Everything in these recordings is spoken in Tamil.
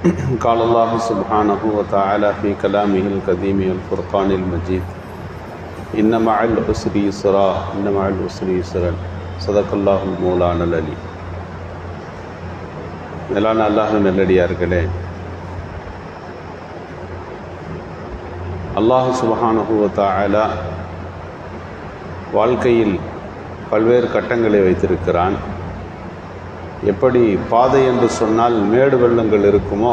قال الله سبحانه وتعالى في كلامه القديم والفرقان المجيد إن مع العسر يسرا إن مع العسر يسرا صدق الله المولانا العلي. மேலான அல்லாஹ்வின் நல்லடியார்களே, அல்லாஹ் சுப்ஹானஹு வ தஆலா வாழ்க்கையில் பல்வேறு கட்டங்களை வைத்திருக்கிறான். எப்படி பாதை என்று சொன்னால் மேடு வெள்ளங்கள் இருக்குமோ,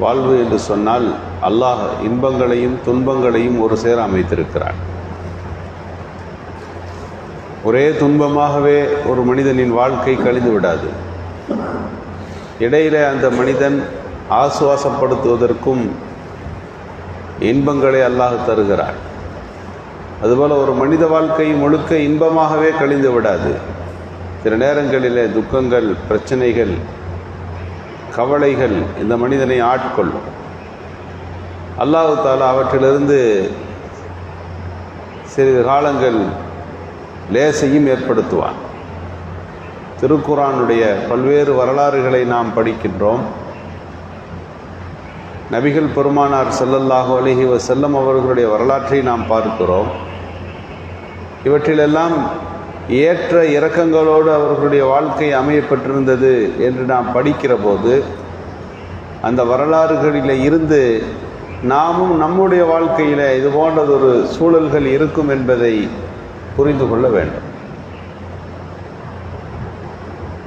வாழ்வு என்று சொன்னால் அல்லாஹ் இன்பங்களையும் துன்பங்களையும் ஒரு சேர அமைத்திருக்கிறான். ஒரே துன்பமாகவே ஒரு மனிதனின் வாழ்க்கை கழிந்து விடாது. இடையிலே அந்த மனிதன் ஆசுவாசப்படுத்துவதற்கும் இன்பங்களை அல்லாஹ் தருகிறான். அதுபோல் ஒரு மனித வாழ்க்கை முழுக்க இன்பமாகவே கழிந்து விடாது. சில நேரங்களிலே துக்கங்கள், பிரச்சனைகள், கவலைகள் இந்த மனிதனை ஆட்கொள்ளும். அல்லாஹ் தஆலா அவற்றிலிருந்து சிறிது காலங்கள் லேசையும் ஏற்படுத்துவான். திருக்குர்ஆனுடைய பல்வேறு வரலாறுகளை நாம் படிக்கின்றோம். நபிகள் பெருமானார் ஸல்லல்லாஹு அலைஹி வஸல்லம் அவர்களுடைய வரலாற்றை நாம் பார்க்கிறோம். இவற்றிலெல்லாம் ஏற்ற இறக்கங்களோடு அவர்களுடைய வாழ்க்கை அமையப்பட்டிருந்தது என்று நாம் படிக்கிற போது, அந்த வரலாறுகளில் இருந்து நாமும் நம்முடைய வாழ்க்கையில் இது போன்றதொரு சூழல்கள் இருக்கும் என்பதை புரிந்து கொள்ள வேண்டும்.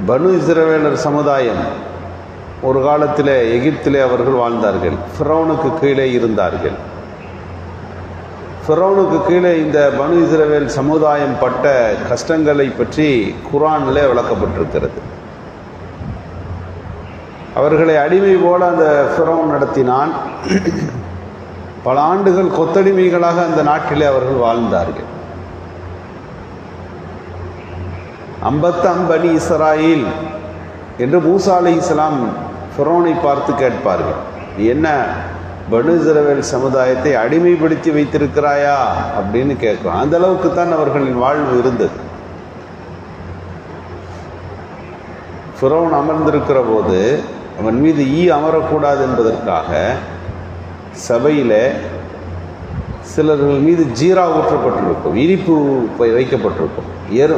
பனு இஸ்ரவேலர் சமுதாயம் ஒரு காலத்தில் எகிப்திலே அவர்கள் வாழ்ந்தார்கள். ஃபிரௌனுக்கு கீழே இருந்தார்கள். ஃபிரௌனுக்கு கீழே இந்த பனு இஸ்ரவேல் சமுதாயம் பட்ட கஷ்டங்களை பற்றி குர்ஆனிலே விளக்கப்பட்டிருக்கிறது. அவர்களை அடிமை போல அந்த ஃபிரௌன் நடத்தினான். பல ஆண்டுகள் கொத்தடிமைகளாக அந்த நாட்டிலே அவர்கள் வாழ்ந்தார்கள். பனி இஸ்ராயில் என்று மூசா அலைஹிஸ்ஸலாம் ஃபிரௌனை பார்த்து கேட்பார்கள், என்ன பனு இஸ்ரவேல் சமுதாயத்தை அடிமைப்படுத்தி வைத்திருக்கிறாயா அப்படின்னு கேட்கிறோம். அந்த அளவுக்கு தான் அவர்களின் வாழ்வு இருந்தது. ஃபிரௌன் அமர்ந்திருக்கிற போது அவன் மீது அமரக்கூடாது என்பதற்காக சபையில் சிலர்கள் மீது ஜீரா ஊற்றப்பட்டிருக்கும், இனிப்பு வைக்கப்பட்டிருக்கும்.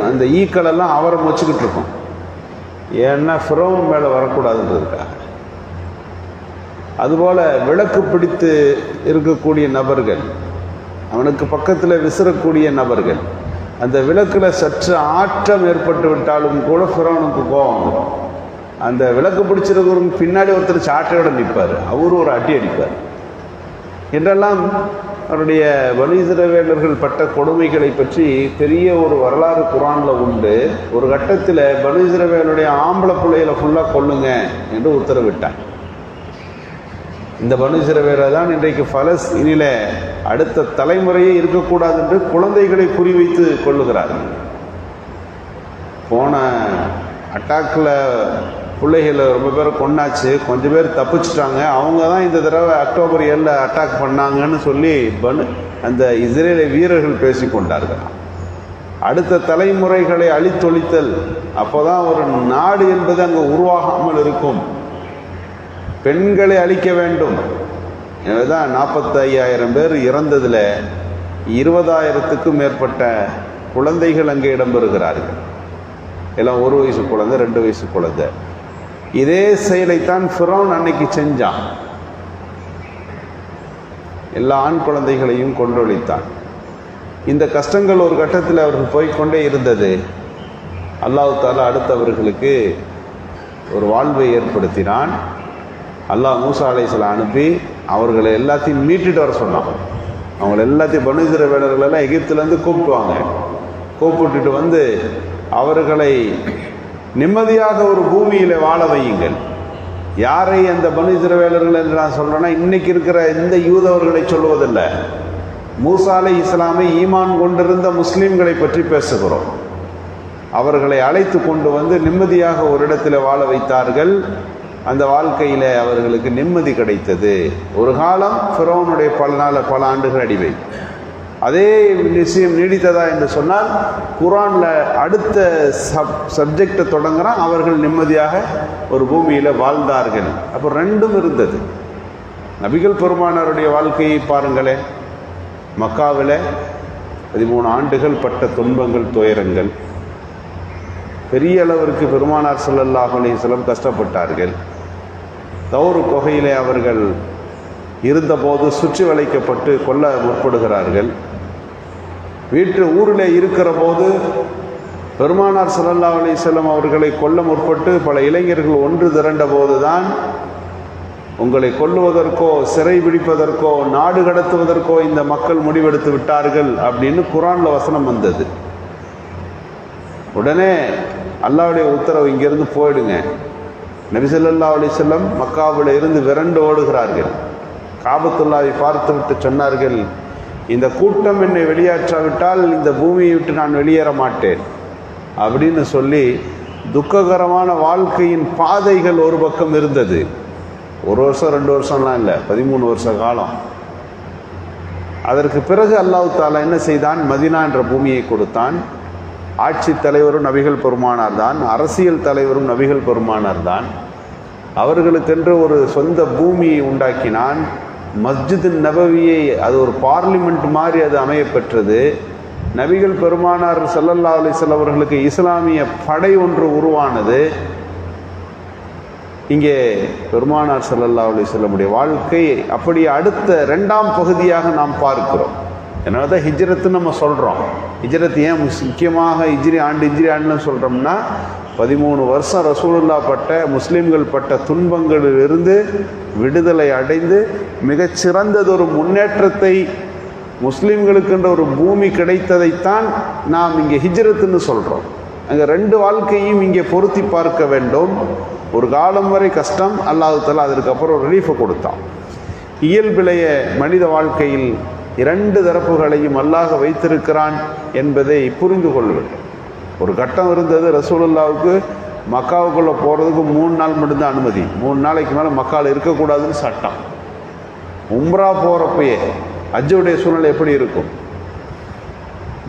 அந்த ஈக்களெல்லாம் அவரம் வச்சுக்கிட்டு இருக்கும். ஏன்னா ஃபிரௌன் மேலே வரக்கூடாதுன்றதுக்காக. அதுபோல் விளக்கு பிடித்து இருக்கக்கூடிய நபர்கள், அவனுக்கு பக்கத்தில் விசிறக்கூடிய நபர்கள், அந்த விளக்கில் சற்று ஆற்றம் ஏற்பட்டு விட்டாலும் கூட ஃபிரௌனுக்கு கோபம் வரும். அந்த விளக்கு பிடிச்சிருக்கிறவங்க பின்னாடி ஒருத்தர் சாட்டையோடு நிற்பார், அவரும் ஒரு அடி அடிப்பார் என்றெல்லாம் அவருடைய பனு இஸ்ரவேலர்கள் பட்ட கொடுமைகளை பற்றி பெரிய ஒரு வரலாறு குர்ஆனில் உண்டு. ஒரு கட்டத்தில் பனு இஸ்ரவேலுடைய ஆம்பளை பிள்ளைகளை ஃபுல்லாக கொல்லுங்க என்று உத்தரவிட்டான். இந்த பனு இஸ்ரவேலை தான் இன்றைக்கு பலஸ்தீனில் அடுத்த தலைமுறையே இருக்கக்கூடாது என்று குழந்தைகளை குறிவைத்து கொள்ளுகிறார்கள். போன அட்டாக்கில் பிள்ளைகளை ரொம்ப பேரை கொண்டாச்சு, கொஞ்சம் பேர் தப்பிச்சிட்டாங்க. அவங்க தான் இந்த தடவை அக்டோபர் 7 அட்டாக் பண்ணாங்கன்னு சொல்லி அந்த இஸ்ரேலிய வீரர்கள் பேசி கொண்டார்கள். அடுத்த தலைமுறைகளை அழித்தொழித்தல், அப்போ தான் ஒரு நாடு என்பது அங்கே உருவாகாமல் இருக்கும். பெண்களை அழிக்க வேண்டும். எனவே தான் 45,000 பேர் இறந்ததில் 20,000க்கும் மேற்பட்ட குழந்தைகள் அங்கே இடம்பெறுகிறார்கள். எல்லாம் 1 வயசு குழந்தை, 2 வயசு குழந்தை. இதே செயலைத்தான் ஃபிரௌன் அன்னைக்கு செஞ்சான். எல்லா ஆண் குழந்தைகளையும் கொன்றொழித்தான். இந்த கஷ்டங்கள் ஒரு கட்டத்தில் அவர்கள் போய்கொண்டே இருந்தது. அல்லாஹ் தஆலா அடுத்தவர்களுக்கு ஒரு வாழ்வை ஏற்படுத்தினான். அல்லாஹ் மூசா அலைஹிஸ்ஸலாம் அனுப்பி அவர்களை எல்லாத்தையும் மீட்டுட்டு வர சொன்னான். அவங்கள எல்லாத்தையும் பனு இஸ்ரவேலர்களெல்லாம் எகிப்திலேருந்து கூப்பிட்டுவாங்க. கூப்பிட்டுட்டு வந்து அவர்களை நிம்மதியாக ஒரு பூமியில் வாழ வையுங்கள். யாரை அந்த பனு இஸ்ரவேலர்கள் என்று நான் சொல்கிறேன்னா, இன்னைக்கு இருக்கிற இந்த யூதவர்களை சொல்வதில்லை, மூசா அலைஹிஸ்ஸலாமை ஈமான் கொண்டிருந்த முஸ்லீம்களை பற்றி பேசுகிறோம். அவர்களை அழைத்து கொண்டு வந்து நிம்மதியாக ஒரு இடத்தில் வாழ வைத்தார்கள். அந்த வாழ்க்கையில் அவர்களுக்கு நிம்மதி கிடைத்தது. ஒரு காலம் ஃபிரௌனுடைய பல ஆண்டுகள் அடிமை. அதே விஷயம் நீடித்ததா என்று சொன்னால் குர்ஆனில் அடுத்த சப்ஜெக்டை தொடங்குறான், அவர்கள் நிம்மதியாக ஒரு பூமியில் வாழ்ந்தார்கள். அப்போ ரெண்டும் இருந்தது. நபிகள் பெருமானாருடைய வாழ்க்கையை பாருங்களேன். மக்காவில் 13 ஆண்டுகள் பட்ட துன்பங்கள், துயரங்கள், பெரிய அளவிற்கு பெருமானார் ஸல்லல்லாஹு அலைஹி வஸல்லம் கஷ்டப்பட்டார்கள். தௌர் குகையிலே அவர்கள் இருந்தபோது சுற்றி வளைக்கப்பட்டு கொல்ல முற்படுகிறார்கள். ஊரில் இருக்கிற போது பெருமானார் ஸல்லல்லாஹு அலைஹி வஸல்லம் அவர்களை கொல்ல முற்பட்டு பல இளைஞர்கள் ஒன்று திரண்ட போதுதான் உங்களை கொல்லுவதற்கோ சிறை பிடிப்பதற்கோ நாடு கடத்துவதற்கோ இந்த மக்கள் முடிவெடுத்து விட்டார்கள் அப்படின்னு குர்ஆனில் வசனம் வந்தது. உடனே அல்லாஹ்வுடைய உத்தரவு, இங்கிருந்து போயிடுங்க. நபி ஸல்லல்லாஹு அலைஹி வஸல்லம் மக்காவில் இருந்து விரண்டு ஓடுகிறார்கள். காபத்துல்லாவை பார்த்துவிட்டு சொன்னார்கள், இந்த கூட்டம் என்னை வெளியேற்றாவிட்டால் இந்த பூமியை விட்டு நான் வெளியேற மாட்டேன் அப்படின்னு சொல்லி துக்ககரமான வாழ்க்கையின் பாதைகள் ஒரு பக்கம் இருந்தது. 1 வருஷம் 2 வருஷம்லாம் இல்லை, 13 வருஷ காலம். அதற்கு பிறகு அல்லாஹ் தஆலா என்ன செய்தான்? மதீனா என்ற பூமியை கொடுத்தான். ஆட்சி தலைவரும் நபிகள் பெருமானார் தான், அரசியல் தலைவரும் நபிகள் பெருமானார் தான். அவர்களுக்கென்று ஒரு சொந்த பூமியை உண்டாக்கினான். மஸ்ஜித் நபவியை, அது ஒரு பார்லிமெண்ட் மாதிரி அது அமைய பெற்றது. நபிகள் பெருமானார் ஸல்லல்லாஹு அலைஹி வஸல்லம் அவர்களுக்கு இஸ்லாமிய படை ஒன்று உருவானது. இங்கே பெருமானார் ஸல்லல்லாஹு அலைஹி வஸல்லமுடைய வாழ்க்கை அப்படி அடுத்த 2ஆம் பகுதியாக நாம் பார்க்கிறோம். அதனால தான் ஹிஜ்ரத்துன்னு நம்ம சொல்கிறோம். ஹிஜ்ரத் ஏன் முக்கியமாக ஹிஜ்ரி ஆண்டுன்னு சொல்கிறோம்னா, 13 வருஷம் ரசூலுல்லாஹ் பட்ட, முஸ்லீம்கள் பட்ட துன்பங்களிலிருந்து விடுதலை அடைந்து மிகச்சிறந்ததொரு முன்னேற்றத்தை, முஸ்லீம்களுக்கென்ற ஒரு பூமி கிடைத்ததைத்தான் நாம் இங்கே ஹிஜ்ரத்துன்னு சொல்கிறோம். அங்கே 2 வாழ்க்கையும் இங்கே பொருத்தி பார்க்க வேண்டும். ஒரு காலம் வரை கஷ்டம், அல்லாஹ் தஆலா அதற்கப்புறம் ரிலீஃபை கொடுத்தான். இயல்பிலைய மனித வாழ்க்கையில் 2 தரப்புகளையும் அல்லாஹ் வைத்திருக்கிறான் என்பதை புரிந்து கொள்ள வேண்டும். ஒரு கட்டம் இருந்தது, ரசூலுல்லாவுக்கு மக்காவுக்குள்ளே போகிறதுக்கு 3 நாள் மட்டும்தான் அனுமதி. 3 நாளைக்கு மேலே மக்காவில் இருக்கக்கூடாதுன்னு சட்டம். உம்ரா போகிறப்பயே ஹஜ்ஜுடைய சூழ்நிலை எப்படி இருக்கும்?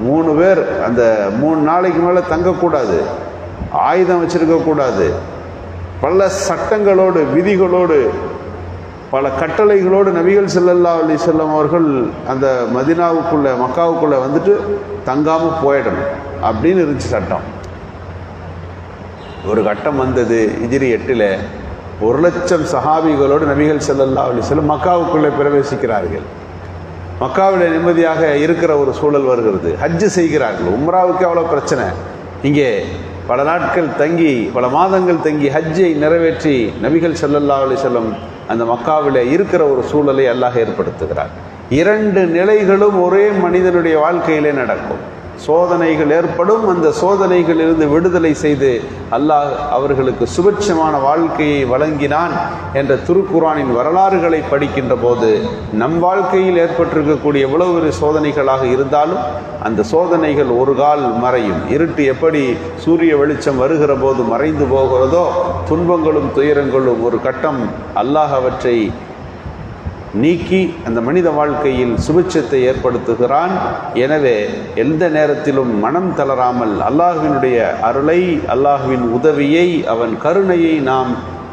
3 பேர் அந்த 3 நாளைக்கு மேலே தங்கக்கூடாது, ஆயுதம் வச்சிருக்கக்கூடாது, பல சட்டங்களோடு விதிகளோடு பல கட்டளைகளோடு நபிகள் ஸல்லல்லாஹு அலைஹி வஸல்லம் அவர்கள் அந்த மதீனாவுக்குள்ளே மக்காவுக்குள்ளே வந்துட்டு தங்காமல் போயிடணும் அப்படின்னு இருந்துச்சு சட்டம். ஒரு கட்டம் வந்தது ஹிஜ்ரி 8 1,00,000 சஹாபிகளோடு நபிகள் ஸல்லல்லாஹு அலைஹி வஸல்லம் மக்காவுக்குள்ளே பிரவேசிக்கிறார்கள். மக்காவில் நிம்மதியாக இருக்கிற ஒரு சூழல் வருகிறது. ஹஜ்ஜு செய்கிறார்கள். உம்ராவுக்கு அவ்வளோ பிரச்சனை. இங்கே பல நாட்கள் தங்கி, பல மாதங்கள் தங்கி ஹஜ்ஜை நிறைவேற்றி நபிகள் ஸல்லல்லாஹு அலைஹி வஸல்லம் அந்த மக்காவில் இருக்கிற ஒரு சூழலை அல்லாஹ் ஏற்படுத்துகிறார். 2 நிலைகளும் ஒரே மனிதனுடைய வாழ்க்கையிலே நடக்கும். சோதனைகள் ஏற்படும். அந்த சோதனைகளிலிருந்து விடுதலை செய்து அல்லாஹ் அவர்களுக்கு சுபிட்சமான வாழ்க்கையை வழங்கினான் என்ற திருக்குர்ஆனின் வரலாறுகளை படிக்கின்ற போது நம் வாழ்க்கையில் ஏற்பட்டிருக்கக்கூடிய எவ்வளவு சோதனைகளாக இருந்தாலும் அந்த சோதனைகள் ஒரு கால் மறையும். இருட்டு எப்படி சூரிய வெளிச்சம் வருகிற போது மறைந்து போகிறதோ, துன்பங்களும் துயரங்களும் ஒரு கட்டம் அல்லாஹ் அவற்றை நீக்கி அந்த மனித வாழ்க்கையில் சுபிட்சத்தை ஏற்படுத்துகிறான். எனவே எந்த நேரத்திலும் மனம் தளராமல் அல்லாஹ்வினுடைய அருளை, அல்லாஹ்வின் உதவியை, அவன் கருணையை நாம்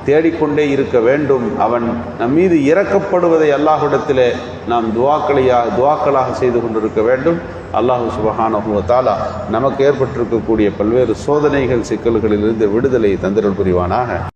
தேடிக்கொண்டே இருக்க வேண்டும். அவன் நம் மீது இரக்கப்படுவதை அல்லாஹ்விடத்திலே நாம் துவாக்களாக செய்து கொண்டிருக்க வேண்டும். அல்லாஹ் சுப்ஹானஹு வ தஆலா நமக்கு ஏற்பட்டிருக்கக்கூடிய பல்வேறு சோதனைகள், சிக்கல்களிலிருந்து விடுதலை தந்திரல் புரிவானாக.